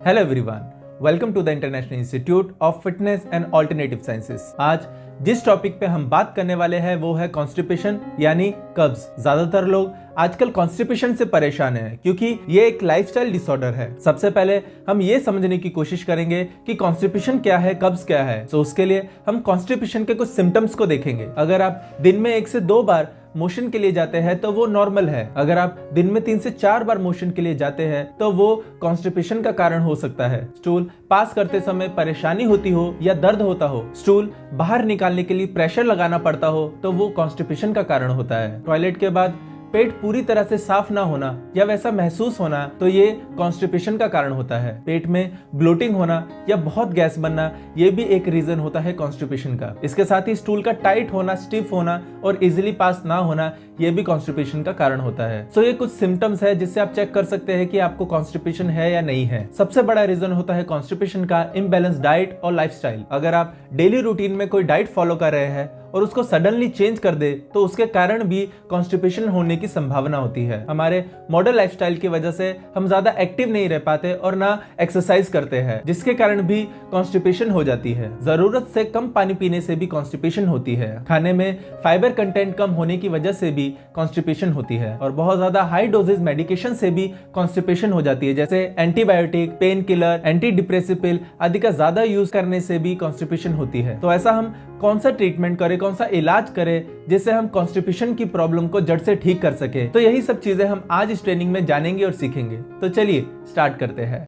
Hello everyone, welcome to the International Institute of Fitness and Alternative Sciences. आज जिस topic पे हम बात करने वाले हैं वो है कॉन्स्टिपेशन यानी कब्ज। ज्यादातर लोग आजकल कॉन्स्टिपेशन से परेशान हैं क्योंकि ये एक लाइफस्टाइल डिसऑर्डर है। सबसे पहले हम ये समझने की कोशिश करेंगे कि कॉन्स्टिपेशन क्या है, कब्ज क्या है। तो उसके लिए हम कॉन्स्टिपेशन के कुछ सिम्टम्स को देखेंगे। अगर आप दिन में 1 से 2 बार मोशन के लिए जाते हैं तो वो नॉर्मल है। अगर आप दिन में 3 से 4 बार मोशन के लिए जाते हैं तो वो कॉन्स्टिपेशन का कारण हो सकता है। स्टूल पास करते समय परेशानी होती हो या दर्द होता हो, स्टूल बाहर निकालने के लिए प्रेशर लगाना पड़ता हो तो वो कॉन्स्टिपेशन का कारण होता है। टॉयलेट के बाद पेट पूरी तरह से साफ ना होना या वैसा महसूस होना तो ये कॉन्स्टिपेशन का कारण होता है। पेट में ब्लोटिंग होना या बहुत गैस बनना ये भी एक रीजन होता है कॉन्स्टिपेशन का। इसके साथ ही स्टूल का टाइट होना, स्टिफ होना और इजीली पास ना होना ये भी कॉन्स्टिपेशन का कारण होता है। सो ये कुछ सिम्टम्स है जिससे आप चेक कर सकते हैं कि आपको कॉन्स्टिपेशन है या नहीं है। सबसे बड़ा रीजन होता है कॉन्स्टिपेशन का इम्बैलेंस डाइट और लाइफस्टाइल। अगर आप डेली रूटीन में कोई डाइट फॉलो कर रहे हैं और उसको सडनली चेंज कर दे तो उसके कारण भी कॉन्स्टिपेशन होने की संभावना होती है। हमारे मॉडर्न लाइफस्टाइल की वजह से हम ज्यादा एक्टिव नहीं रह पाते और ना एक्सरसाइज करते हैं, जिसके कारण भी कॉन्स्टिपेशन हो जाती है। जरूरत से कम पानी पीने से भी कॉन्स्टिपेशन होती है। खाने में फाइबर कंटेंट कम होने की वजह से भी कॉन्स्टिपेशन होती है और बहुत ज्यादा हाई डोजेज मेडिकेशन से भी कॉन्स्टिपेशन हो जाती है, जैसे antibiotic, pain killer, anti depressive pill आदि का ज्यादा यूज करने से भी कॉन्स्टिपेशन होती है। तो ऐसा हम कौन सा ट्रीटमेंट करें, कौन सा इलाज करें जिससे हम कॉन्स्टिपेशन की प्रॉब्लम को जड़ से ठीक कर सके। तो यही सब चीजें हम आज इस ट्रेनिंग में जानेंगे और सीखेंगे। तो चलिए स्टार्ट करते हैं।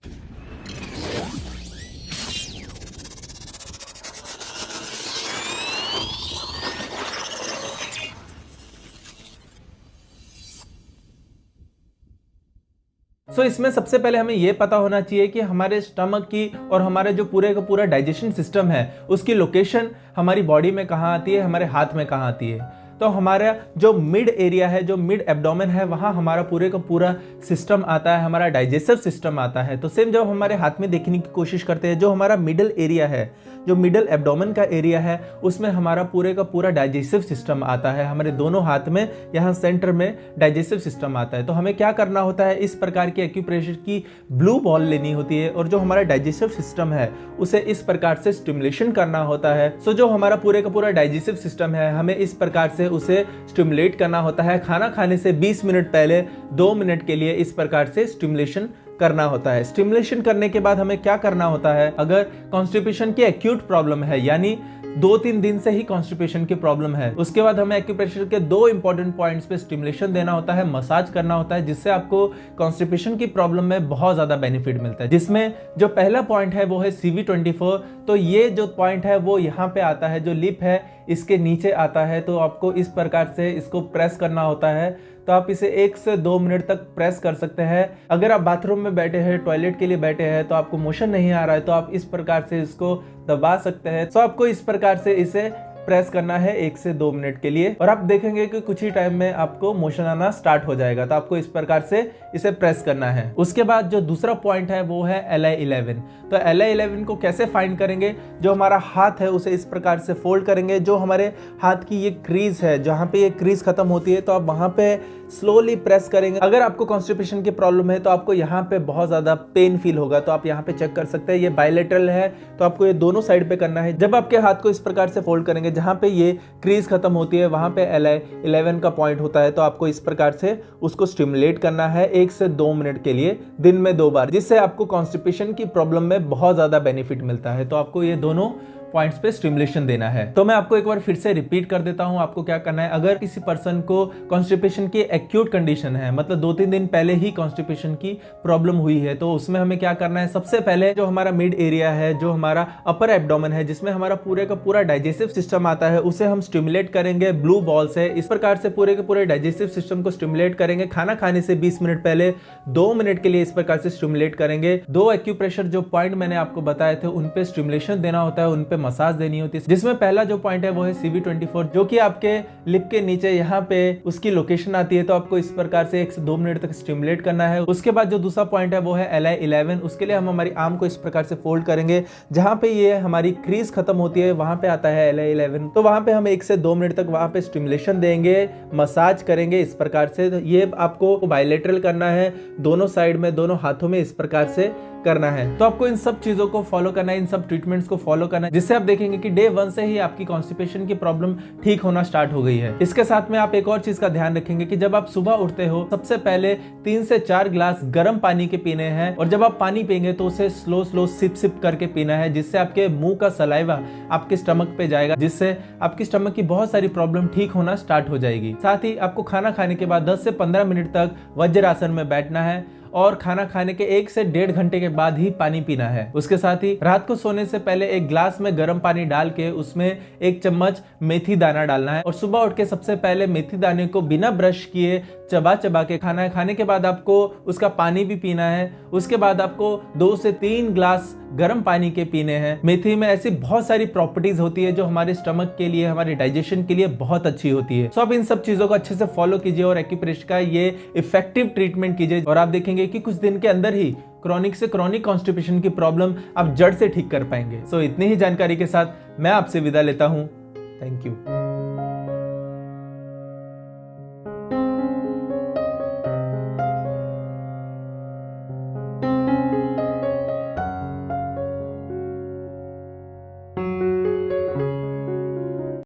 इसमें सबसे पहले हमें यह पता होना चाहिए कि हमारे स्टमक की और हमारे जो पूरे का पूरा डाइजेशन सिस्टम है उसकी लोकेशन हमारी बॉडी में कहाँ आती है, हमारे हाथ में कहाँ आती है। तो हमारा जो मिड एरिया है, जो मिड एब्डोमेन है, वहां हमारा पूरे का पूरा सिस्टम आता है, हमारा डाइजेस्टिव सिस्टम आता है। तो सेम जब हमारे हाथ में देखने की कोशिश करते हैं, जो हमारा मिडल एरिया है, जो मिडल एब्डोमेन का एरिया है, उसमें हमारा पूरे का पूरा डाइजेस्टिव सिस्टम आता है। हमारे दोनों हाथ में यहाँ सेंटर में डाइजेस्टिव सिस्टम आता है। तो हमें क्या करना होता है, इस प्रकार की एक्यूप्रेशर की ब्लू बॉल लेनी होती है और जो हमारा डाइजेस्टिव सिस्टम है उसे इस प्रकार से स्टिमुलेशन करना होता है। सो जो हमारा पूरे का पूरा डाइजेस्टिव सिस्टम है हमें इस प्रकार से उसे स्टिमुलेट करना होता है। खाना खाने से 20 मिनट पहले 2 मिनट के लिए इस प्रकार से स्टिमुलेशन करना होता है। स्टिमुलेशन करने के बाद हमें क्या करना होता है, अगर कॉन्स्टिपेशन की एक्यूट प्रॉब्लम है यानी 2-3 दिन से ही कॉन्स्टिपेशन की प्रॉब्लम है, उसके बाद हमें एक्यूप्रेशर के 2 इंपॉर्टेंट पॉइंट्स पे स्टिमुलेशन देना होता है, मसाज करना होता है, जिससे आपको कॉन्स्टिपेशन की प्रॉब्लम में बहुत ज्यादा बेनिफिट मिलता है। जिसमें जो पहला पॉइंट है वो है CV24। तो ये जो पॉइंट है वो यहाँ पे आता है, जो लिप है इसके नीचे आता है। तो आपको इस प्रकार से इसको प्रेस करना होता है। तो आप इसे 1 से 2 मिनट तक प्रेस कर सकते हैं। अगर आप बाथरूम में बैठे हैं, टॉयलेट के लिए बैठे हैं, तो आपको मोशन नहीं आ रहा है तो आप इस प्रकार से इसको दबा सकते हैं। तो आपको इस प्रकार से इसे प्रेस करना है 1 से 2 मिनट के लिए और आप देखेंगे कि कुछ ही टाइम में आपको मोशन आना स्टार्ट हो जाएगा। तो आपको इस प्रकार से इसे प्रेस करना है। उसके बाद जो दूसरा पॉइंट है वो है LI11। तो LI11 को कैसे फाइंड करेंगे, जो हमारा हाथ है उसे इस प्रकार से फोल्ड करेंगे। जो हमारे हाथ की ये क्रीज है, जहां पे ये क्रीज खत्म होती है, तो आप वहां पे स्लोली प्रेस करेंगे। अगर आपको कॉन्स्टिपेशन की प्रॉब्लम है तो आपको यहाँ पे बहुत ज्यादा पेन फील होगा। तो आप यहाँ पे चेक कर सकते हैं, ये बायलेटरल है तो आपको ये दोनों साइड पे करना है। जब आपके हाथ को इस प्रकार से फोल्ड करेंगे, जहां पे ये क्रीज खत्म होती है वहां पे LI11 का पॉइंट होता है। तो आपको इस प्रकार से उसको स्टिमुलेट करना है 1 से 2 मिनट के लिए, दिन में 2 बार, जिससे आपको कॉन्स्टिपेशन की प्रॉब्लम में बहुत ज्यादा बेनिफिट मिलता है। तो आपको ये दोनों पॉइंट्स पे स्टिमुलेशन देना है। तो मैं आपको एक बार फिर से रिपीट कर देता हूं, आपको क्या करना है। अगर किसी पर्सन को कॉन्स्टिपेशन की एक्यूट कंडीशन है, मतलब 2-3 दिन पहले ही कॉन्स्टिपेशन की प्रॉब्लम हुई है, तो उसमें हमें क्या करना है, सबसे पहले जो हमारा मिड एरिया है, जो हमारा अपर एब्डोमेन है, जिसमें हमारा पूरे का पूरा डाइजेस्टिव सिस्टम आता है, उसे हम स्टिमुलेट करेंगे ब्लू बॉल से। इस प्रकार से पूरे के पूरे डाइजेस्टिव सिस्टम को स्टिमुलेट करेंगे। खाना खाने से 20 मिनट पहले 2 मिनट के लिए इस प्रकार से स्टिमुलेट करेंगे। 2 एक्यूप्रेशर जो पॉइंट मैंने आपको बताए थे उन पे स्टिमुलेशन देना होता है, उन पे मसाज देनी होती है। जिसमें पहला जो पॉइंट है वो है CV24, जो कि आपके लिप के नीचे यहाँ पे उसकी लोकेशन आती है। तो आपको इस प्रकार से 1 से 2 मिनट तक स्टिमुलेट करना है। उसके बाद जो दूसरा पॉइंट है वो है LI11। उसके लिए हम हमारी आर्म को इस प्रकार से फोल्ड करेंगे, जहां पे ये हमारी क्रीज खत्म होती है वहां पे आता है LI11। तो वहां पे हम 1 से 2 मिनट तक वहां पे स्टिमुलेशन देंगे, मसाज करेंगे इस प्रकार से। ये आपको बायलेटरल करना है, दोनों साइड में, दोनों हाथों में इस प्रकार से करना है। तो आपको इन सब चीजों को फॉलो करना है, इन सब ट्रीटमेंट्स को फॉलो करना है, जिससे आप देखेंगे कि डे 1 से ही आपकी कॉन्स्टिपेशन की प्रॉब्लम ठीक होना स्टार्ट हो गई है। इसके साथ में आप एक और चीज का ध्यान रखेंगे कि जब आप सुबह उठते हो सबसे पहले 3 से 4 ग्लास गर्म पानी के पीने हैं, और जब आप पानी पिएंगे तो उसे स्लो स्लो सिप सिप करके पीना है, जिससे आपके मुंह का सलाइवा आपके स्टमक पे जाएगा, जिससे आपकी स्टमक की बहुत सारी प्रॉब्लम ठीक होना स्टार्ट हो जाएगी। साथ ही आपको खाना खाने के बाद 10 से 15 मिनट तक वज्रासन में बैठना है, और खाना खाने के 1 से 1.5 घंटे के बाद ही पानी पीना है। उसके साथ ही रात को सोने से पहले एक ग्लास में गर्म पानी डाल के उसमें 1 चम्मच मेथी दाना डालना है, और सुबह उठ के सबसे पहले मेथी दाने को बिना ब्रश किए चबा चबा के खाना है। खाने के बाद आपको उसका पानी भी पीना है। उसके बाद आपको 2 से 3 ग्लास गर्म पानी के पीने हैं। मेथी में ऐसी बहुत सारी प्रॉपर्टीज होती है जो हमारे स्टमक के लिए, हमारे डाइजेशन के लिए बहुत अच्छी होती है। सो आप इन सब चीजों को अच्छे से फॉलो कीजिए और एक्यूप्रेशर का ये इफेक्टिव ट्रीटमेंट कीजिए, और आप देखेंगे कि कुछ दिन के अंदर ही क्रॉनिक से क्रॉनिक कॉन्स्टिपेशन की प्रॉब्लम आप जड़ से ठीक कर पाएंगे। सो इतनी ही जानकारी के साथ मैं आपसे विदा लेता हूं। Thank you.